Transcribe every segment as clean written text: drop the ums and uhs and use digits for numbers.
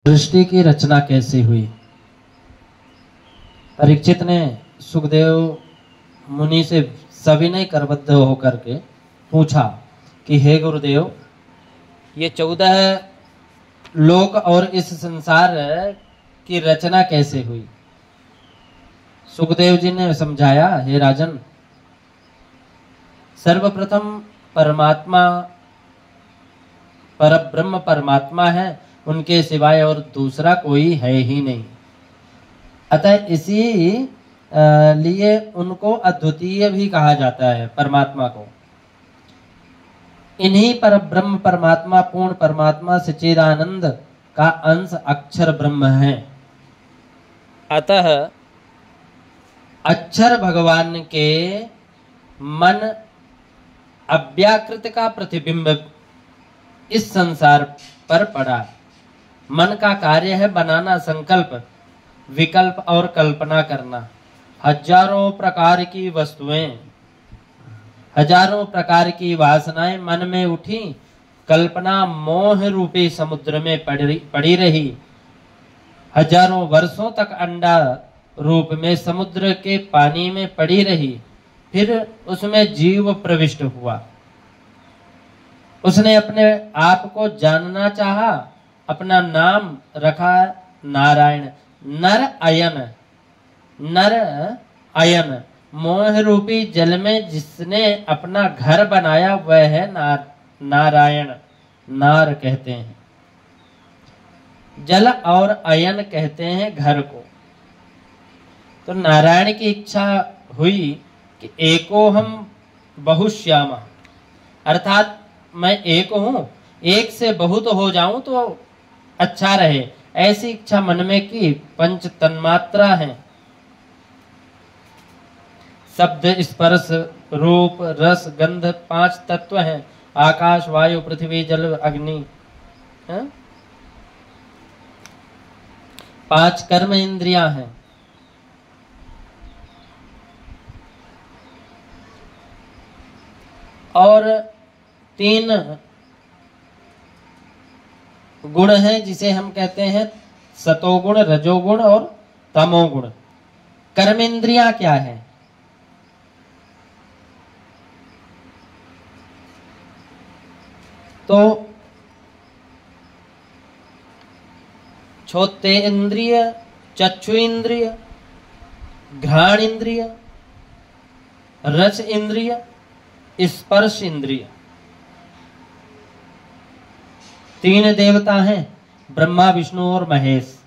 सृष्टि की रचना कैसे हुई। परीक्षित ने सुखदेव मुनि से सविनय करबद्ध होकर के पूछा कि हे गुरुदेव, ये 14 लोक और इस संसार की रचना कैसे हुई। सुखदेव जी ने समझाया, हे राजन, सर्वप्रथम परमात्मा परब्रह्म परमात्मा है, उनके सिवाय और दूसरा कोई है ही नहीं। अतः इसी लिए उनको अद्वितीय भी कहा जाता है परमात्मा को। इन्हीं परब्रह्म परमात्मा पूर्ण परमात्मा सच्चिदानंद का अंश अक्षर ब्रह्म है। अतः अक्षर भगवान के मन अव्याकृत का प्रतिबिंब इस संसार पर पड़ा। मन का कार्य है बनाना संकल्प, विकल्प और कल्पना करना। हजारों प्रकार की वस्तुएं, हजारों प्रकार की वासनाएं मन में उठी, कल्पना मोह रूपी समुद्र में पड़ी रही। हजारों वर्षों तक अंडा रूप में समुद्र के पानी में पड़ी रही। फिर उसमें जीव प्रविष्ट हुआ। उसने अपने आप को जानना चाहा, अपना नाम रखा नारायण। नर अयन मोह रूपी जल में जिसने अपना घर बनाया वह है नारायण। नार कहते हैं जल और अयन कहते हैं घर को। तो नारायण की इच्छा हुई कि एको हम बहुश्यामा, अर्थात मैं एक हूं, एक से बहुत हो जाऊं तो अच्छा रहे, ऐसी इच्छा मन में की। पंच तन्मात्रा है, शब्द स्पर्श रूप रस गंध 5 तत्व हैं। आकाश वायु पृथ्वी जल अग्नि। 5 कर्म इंद्रियां हैं। और 3 गुण है जिसे हम कहते हैं सतोगुण, रजोगुण और तमोगुण। कर्मेंद्रियां क्या है? तो छोते इंद्रिय, चक्षु इंद्रिय, घ्राण इंद्रिय, रस इंद्रिय, स्पर्श इंद्रिय। 3 देवता हैं, ब्रह्मा विष्णु और महेश।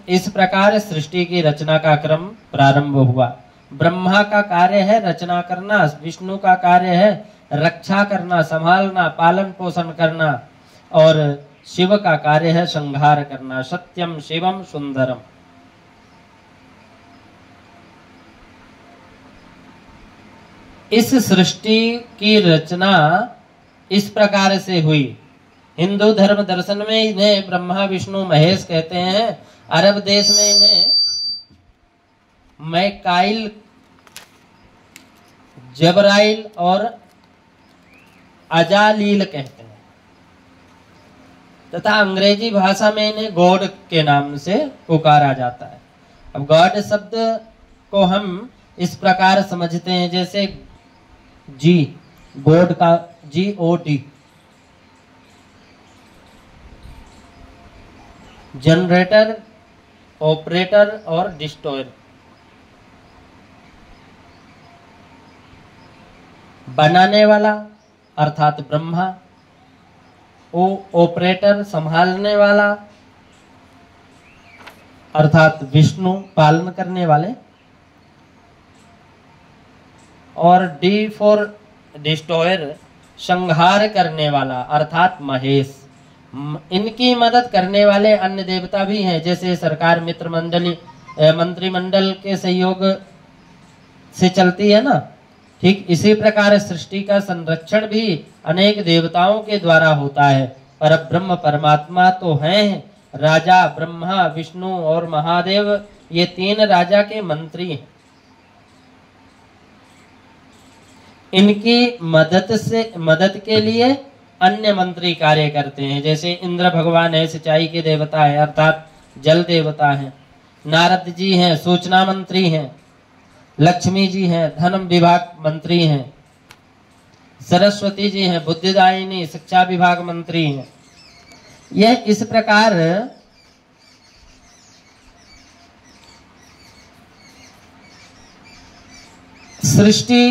इस प्रकार सृष्टि की रचना का क्रम प्रारंभ हुआ। ब्रह्मा का कार्य है रचना करना, विष्णु का कार्य है रक्षा करना, संभालना, पालन पोषण करना, और शिव का कार्य है संहार करना। सत्यम शिवम सुंदरम। इस सृष्टि की रचना इस प्रकार से हुई। हिंदू धर्म दर्शन में इन्हें ब्रह्मा विष्णु महेश कहते हैं। अरब देश में इन्हें मैकाइल, जबराइल और अजालील कहते हैं, तथा अंग्रेजी भाषा में इन्हें गॉड के नाम से पुकारा जाता है। अब गॉड शब्द को हम इस प्रकार समझते हैं, जैसे जी, गॉड का GOD, जनरेटर, ऑपरेटर और डिस्ट्रॉयर। बनाने वाला अर्थात ब्रह्मा, ऑपरेटर संभालने वाला अर्थात विष्णु पालन करने वाले, और D फॉर डिस्ट्रॉयर संहार करने वाला अर्थात महेश। इनकी मदद करने वाले अन्य देवता भी हैं, जैसे सरकार मंत्रिमंडल के सहयोग से चलती है ना, ठीक इसी प्रकार सृष्टि का संरक्षण भी अनेक देवताओं के द्वारा होता है। पर ब्रह्म परमात्मा तो हैं राजा ब्रह्मा विष्णु और महादेव, ये 3 राजा के मंत्री हैं। इनकी मदद के लिए अन्य मंत्री कार्य करते हैं। जैसे इंद्र भगवान है, सिंचाई के देवता है, अर्थात जल देवता है। नारद जी हैं, सूचना मंत्री हैं। लक्ष्मी जी हैं, धन विभाग मंत्री हैं। सरस्वती जी हैं, बुद्धिदायिनी शिक्षा विभाग मंत्री हैं। यह इस प्रकार सृष्टि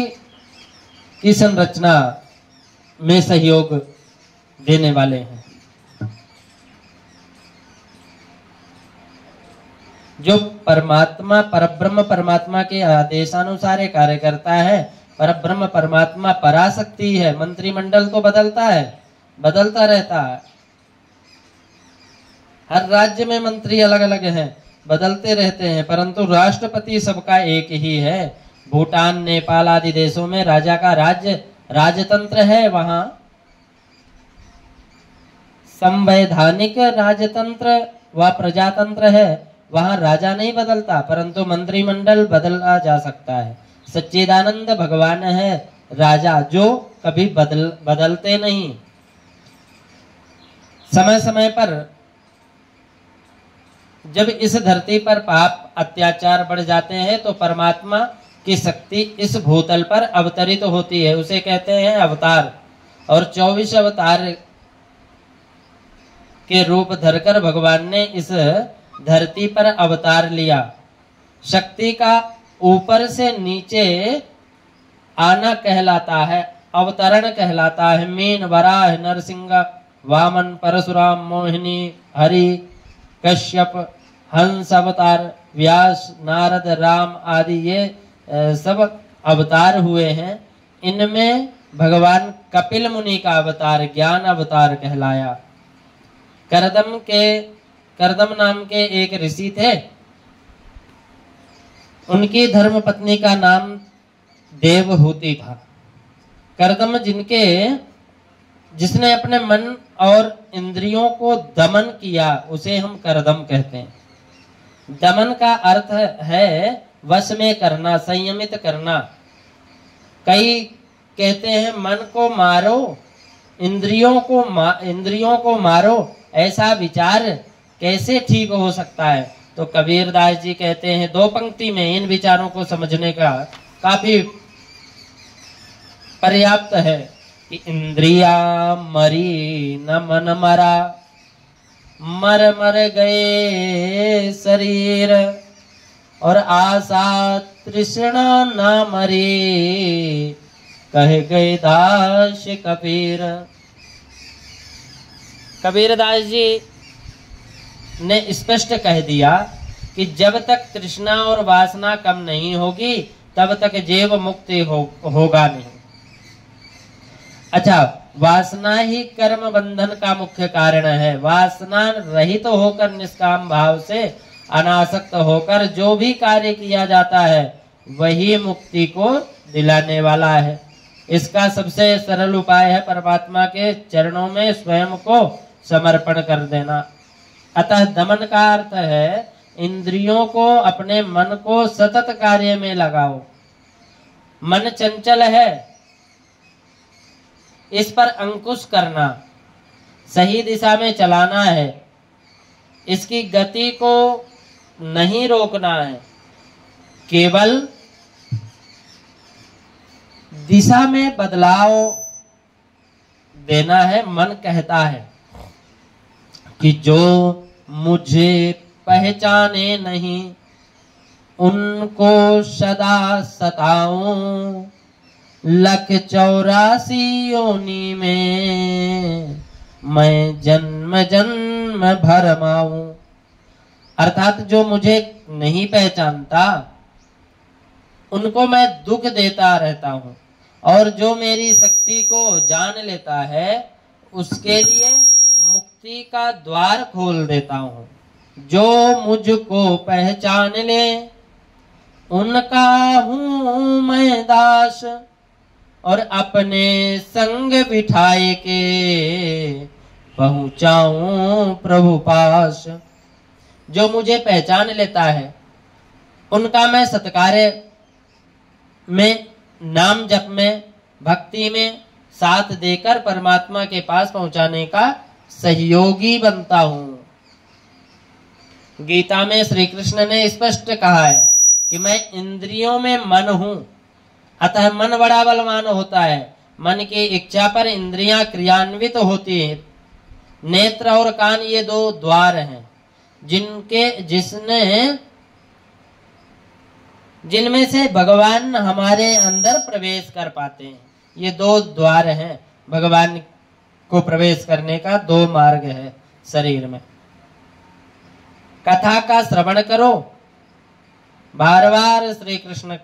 की संरचना में सहयोग देने वाले हैं। जो परमात्मा परब्रह्म परमात्मा के आदेशानुसार ये कार्य करता है। परब्रह्म परमात्मा पराशक्ति है। मंत्रिमंडल तो बदलता है, बदलता रहता है। हर राज्य में मंत्री अलग अलग हैं, बदलते रहते हैं, परंतु राष्ट्रपति सबका एक ही है। भूटान, नेपाल आदि देशों में राजा का राजतंत्र है। वहां संवैधानिक राजतंत्र व प्रजातंत्र है। वहां राजा नहीं बदलता, परंतु मंत्रिमंडल बदला जा सकता है। सच्चिदानंद भगवान है राजा, जो कभी बदलते नहीं। समय समय पर जब इस धरती पर पाप अत्याचार बढ़ जाते हैं तो परमात्मा की शक्ति इस भूतल पर अवतरित होती है, उसे कहते हैं अवतार। और 24 अवतार के रूप धरकर भगवान ने इस धरती पर अवतार लिया। शक्ति का ऊपर से नीचे आना कहलाता है, अवतरण कहलाता है। मीन, वराह, नरसिंह, वामन, परशुराम, मोहिनी, हरि, कश्यप, हंस अवतार, व्यास, नारद, राम आदि ये सब अवतार हुए हैं। इनमें भगवान कपिल मुनि का अवतार ज्ञान अवतार कहलाया। करदम नाम के एक ऋषि थे। उनकी धर्म पत्नी का नाम देवहूति था। करदम जिसने अपने मन और इंद्रियों को दमन किया, उसे हम करदम कहते हैं। दमन का अर्थ है वश में करना, संयमित करना। कई कहते हैं मन को मारो, इंद्रियों को मारो, ऐसा विचार कैसे ठीक हो सकता है? तो कबीरदास जी कहते हैं 2 पंक्ति में इन विचारों को समझने का काफी पर्याप्त है कि इंद्रिया मरी न मन मरा, मर मर गए शरीर, और आशा तृष्णा न मरी, कह गए दास कबीर। कबीरदास जी ने स्पष्ट कह दिया कि जब तक तृष्णा और वासना कम नहीं होगी तब तक जीव मुक्ति होगा नहीं। अच्छा, वासना ही कर्म बंधन का मुख्य कारण है। वासना रहित होकर निष्काम भाव से अनासक्त होकर जो भी कार्य किया जाता है वही मुक्ति को दिलाने वाला है। इसका सबसे सरल उपाय है परमात्मा के चरणों में स्वयं को समर्पण कर देना। अतः दमन का अर्थ है इंद्रियों को, अपने मन को सतत कार्य में लगाओ। मन चंचल है, इस पर अंकुश करना, सही दिशा में चलाना है। इसकी गति को नहीं रोकना है, केवल दिशा में बदलाव देना है। मन कहता है कि जो मुझे पहचाने नहीं उनको सदा सताऊं, 184 योनि में मैं जन्म जन्म भरमाऊं। अर्थात जो मुझे नहीं पहचानता उनको मैं दुख देता रहता हूं, और जो मेरी शक्ति को जान लेता है उसके लिए मुक्ति का द्वार खोल देता हूं। जो मुझको पहचान ले उनका हूं मैं दास, और अपने संग बिठाए के पहुंचाऊं प्रभु पास। जो मुझे पहचान लेता है उनका मैं सत्कार्य में, नाम जप में, भक्ति में, साथ देकर परमात्मा के पास पहुंचाने का सहयोगी बनता हूं। गीता में श्री कृष्ण ने स्पष्ट कहा है कि मैं इंद्रियों में मन हूं, अतः मन बड़ा बलवान होता है। मन की इच्छा पर इंद्रियां क्रियान्वित होती है। नेत्र और कान ये दो द्वार हैं जिनमें से भगवान हमारे अंदर प्रवेश कर पाते हैं। ये दो द्वार हैं, भगवान को प्रवेश करने का दो मार्ग है शरीर में। कथा का श्रवण करो, बार बार श्री कृष्ण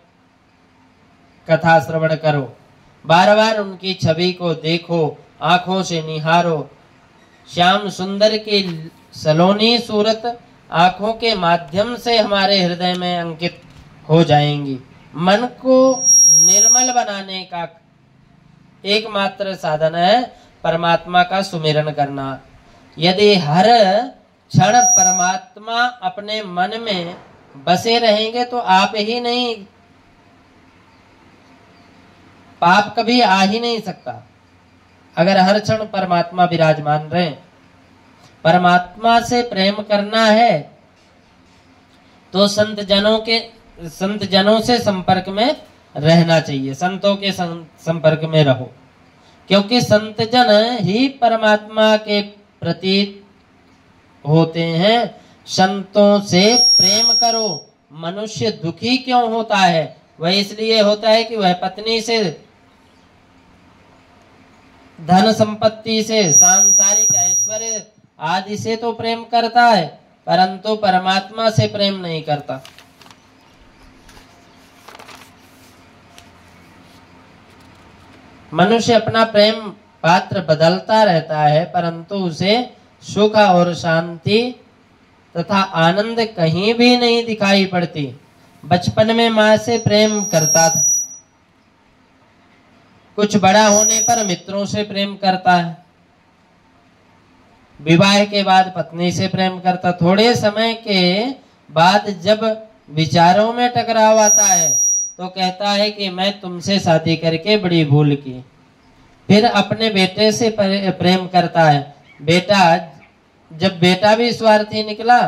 कथा श्रवण करो, बार बार उनकी छवि को देखो, आंखों से निहारो। श्याम सुंदर की सलोनी सूरत आंखों के माध्यम से हमारे हृदय में अंकित हो जाएंगी। मन को निर्मल बनाने का एकमात्र साधन है परमात्मा का सुमिरन करना। यदि हर क्षण परमात्मा अपने मन में बसे रहेंगे तो आप ही नहीं, पाप कभी आ ही नहीं सकता। अगर हर क्षण परमात्मा विराजमान रहे, परमात्मा से प्रेम करना है तो संत जनों से संपर्क में रहना चाहिए। संतों के संपर्क में रहो, क्योंकि संत जन ही परमात्मा के प्रतीक होते हैं। संतों से प्रेम करो। मनुष्य दुखी क्यों होता है? वह इसलिए होता है कि वह पत्नी से, धन संपत्ति से, सांसारिक ऐश्वर्य आदि से तो प्रेम करता है, परंतु परमात्मा से प्रेम नहीं करता। मनुष्य अपना प्रेम पात्र बदलता रहता है, परंतु उसे सुख और शांति तथा आनंद कहीं भी नहीं दिखाई पड़ती। बचपन में माँ से प्रेम करता था, कुछ बड़ा होने पर मित्रों से प्रेम करता है, विवाह के बाद पत्नी से प्रेम करता। थोड़े समय के बाद जब विचारों में टकराव आता है तो कहता है कि मैं तुमसे शादी करके बड़ी भूल की। फिर अपने बेटे से प्रेम करता है। जब बेटा भी स्वार्थी निकला